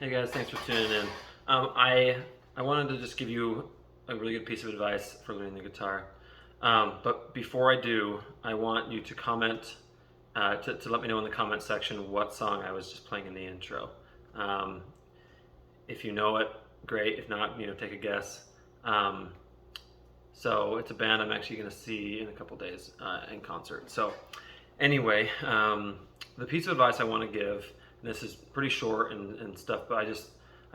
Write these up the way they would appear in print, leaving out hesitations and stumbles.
Hey guys, thanks for tuning in. I wanted to just give you a really good piece of advice for learning the guitar. But before I do, I want you to comment, to let me know in the comment section what song I was just playing in the intro. If you know it, great. If not, take a guess. So it's a band I'm actually going to see in a couple days in concert. So anyway, the piece of advice I want to give, and this is pretty short and stuff, but I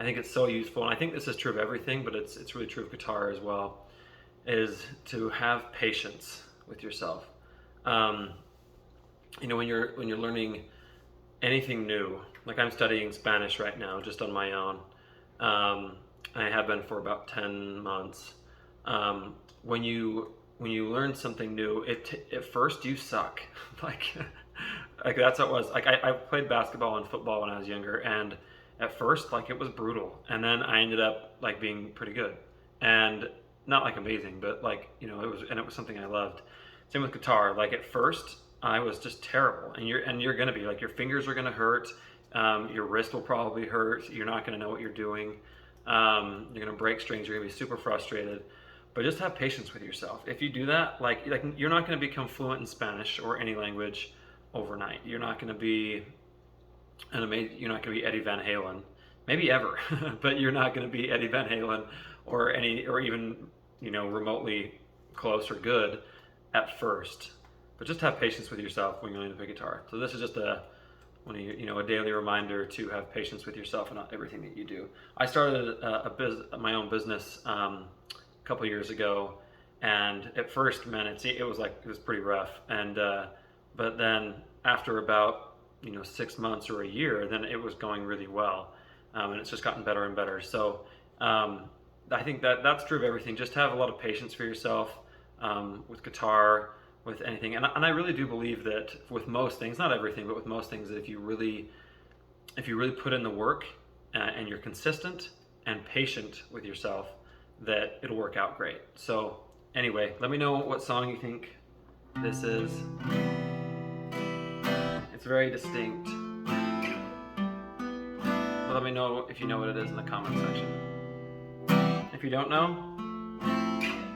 think it's so useful, and I think this is true of everything, but it's really true of guitar as well, is to have patience with yourself. When you're learning anything new, like I'm studying Spanish right now, just on my own. I have been for about 10 months. When you learn something new, at first you suck. like that's how it was. Like I played basketball and football when I was younger, and at first it was brutal, and then I ended up being pretty good, and not amazing, but it was something I loved. Same with guitar. At first I was just terrible, and you're gonna be your fingers are gonna hurt, your wrist will probably hurt. You're not gonna know what you're doing. You're gonna break strings. You're gonna be super frustrated. But just have patience with yourself. If you do that, you're not going to become fluent in Spanish or any language overnight. You're not going to be you're not going to be Eddie Van Halen, maybe ever, but you're not going to be Eddie Van Halen or even remotely close or good at first. But just have patience with yourself when you're learning to play guitar. So this is just a daily reminder to have patience with yourself and everything that you do. I started my own business couple years ago, and at first, man, it was pretty rough, and but then after about 6 months or a year, then it was going really well, and it's just gotten better and better. So I think that's true of everything. Just have a lot of patience for yourself with guitar, with anything, and I really do believe that with most things, not everything, but with most things, that if you really put in the work and you're consistent and patient with yourself, that it'll work out great. So anyway, let me know what song you think this is. It's very distinct. But let me know if you know what it is in the comment section. If you don't know,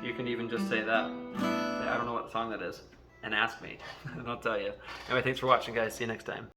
you can even just say that. Say, I don't know what song that is, and ask me, and I'll tell you. Anyway, thanks for watching, guys. See you next time.